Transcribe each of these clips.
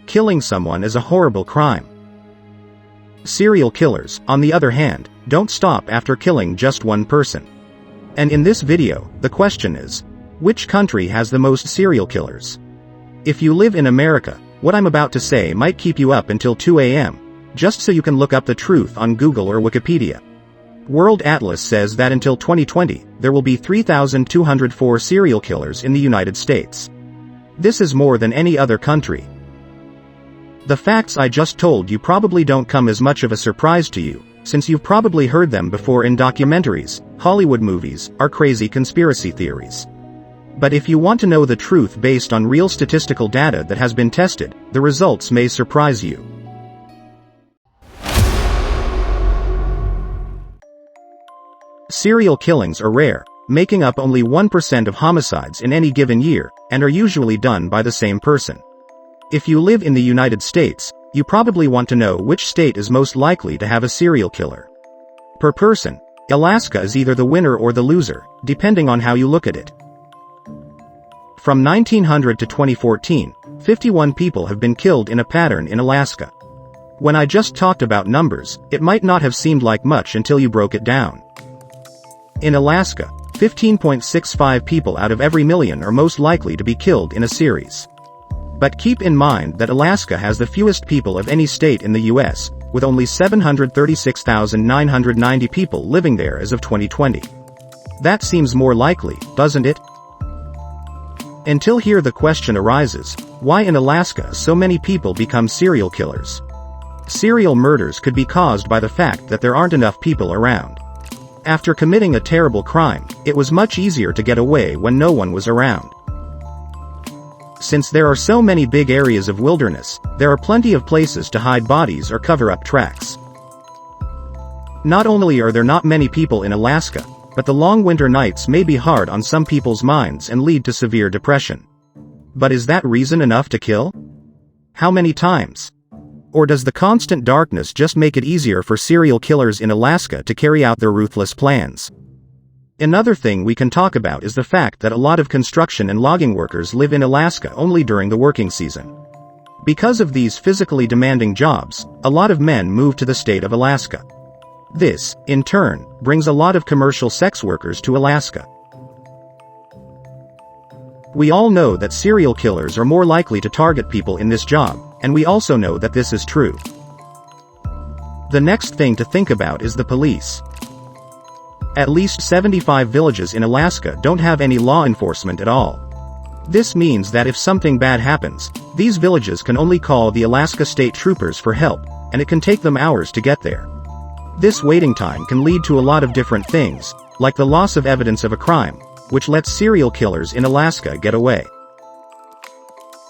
Killing someone is a horrible crime. Serial killers, on the other hand, don't stop after killing just one person. And in this video, the question is, which country has the most serial killers? If you live in America, what I'm about to say might keep you up until 2 a.m., just so you can look up the truth on Google or Wikipedia. World Atlas says that until 2020, there will be 3,204 serial killers in the United States. This is more than any other country. The facts I just told you probably don't come as much of a surprise to you, since you've probably heard them before in documentaries, Hollywood movies, or crazy conspiracy theories. But if you want to know the truth based on real statistical data that has been tested, the results may surprise you. Serial killings are rare, making up only 1% of homicides in any given year, and are usually done by the same person. If you live in the United States, you probably want to know which state is most likely to have a serial killer. Per person, Alaska is either the winner or the loser, depending on how you look at it. From 1900 to 2014, 51 people have been killed in a pattern in Alaska. When I just talked about numbers, it might not have seemed like much until you broke it down. In Alaska, 15.65 people out of every million are most likely to be killed in a series. But keep in mind that Alaska has the fewest people of any state in the US, with only 736,990 people living there as of 2020. That seems more likely, doesn't it? Until here the question arises, why in Alaska so many people become serial killers? Serial murders could be caused by the fact that there aren't enough people around. After committing a terrible crime, it was much easier to get away when no one was around. Since there are so many big areas of wilderness, there are plenty of places to hide bodies or cover up tracks. Not only are there not many people in Alaska, but the long winter nights may be hard on some people's minds and lead to severe depression. But is that reason enough to kill? How many times? Or does the constant darkness just make it easier for serial killers in Alaska to carry out their ruthless plans? Another thing we can talk about is the fact that a lot of construction and logging workers live in Alaska only during the working season. Because of these physically demanding jobs, a lot of men move to the state of Alaska. This, in turn, brings a lot of commercial sex workers to Alaska. We all know that serial killers are more likely to target people in this job, and we also know that this is true. The next thing to think about is the police. At least 75 villages in Alaska don't have any law enforcement at all. This means that if something bad happens, these villages can only call the Alaska State Troopers for help, and it can take them hours to get there. This waiting time can lead to a lot of different things, like the loss of evidence of a crime, which lets serial killers in Alaska get away.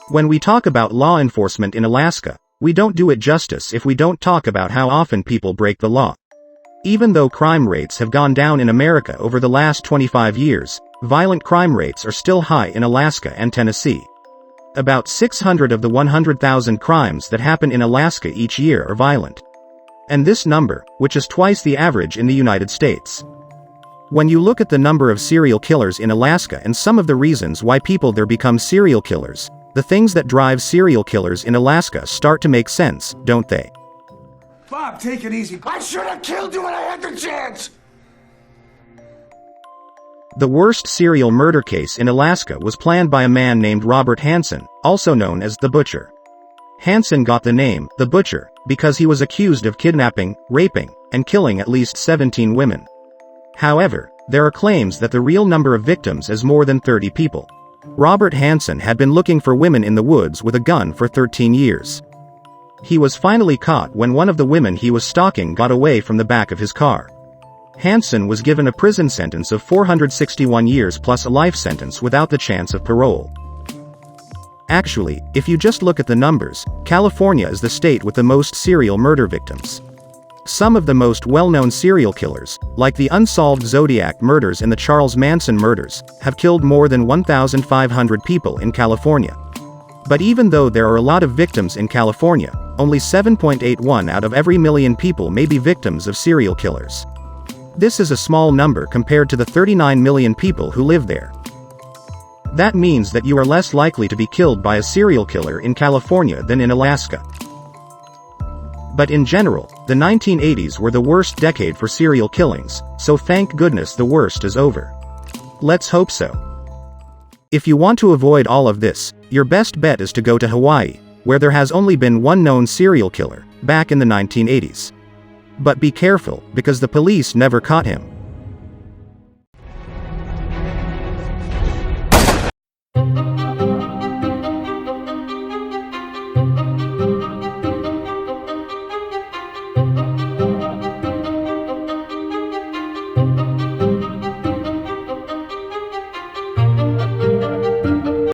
When we talk about law enforcement in Alaska, we don't do it justice if we don't talk about how often people break the law. Even though crime rates have gone down in America over the last 25 years, violent crime rates are still high in Alaska and Tennessee. About 600 of the 100,000 crimes that happen in Alaska each year are violent. And this number, which is twice the average in the United States. When you look at the number of serial killers in Alaska and some of the reasons why people there become serial killers, the things that drive serial killers in Alaska start to make sense, don't they? Bob, take it easy. I should have killed you when I had the chance! The worst serial murder case in Alaska was planned by a man named Robert Hansen, also known as the Butcher. Hansen got the name, the Butcher, because he was accused of kidnapping, raping, and killing at least 17 women. However, there are claims that the real number of victims is more than 30 people. Robert Hansen had been looking for women in the woods with a gun for 13 years. He was finally caught when one of the women he was stalking got away from the back of his car. Hansen was given a prison sentence of 461 years plus a life sentence without the chance of parole. Actually, if you just look at the numbers, California is the state with the most serial murder victims. Some of the most well-known serial killers, like the unsolved Zodiac murders and the Charles Manson murders, have killed more than 1,500 people in California. But even though there are a lot of victims in California, only 7.81 out of every million people may be victims of serial killers. This is a small number compared to the 39 million people who live there. That means that you are less likely to be killed by a serial killer in California than in Alaska. But in general, the 1980s were the worst decade for serial killings, so thank goodness the worst is over. Let's hope so. If you want to avoid all of this, your best bet is to go to Hawaii, where there has only been one known serial killer, back in the 1980s. But be careful, because the police never caught him.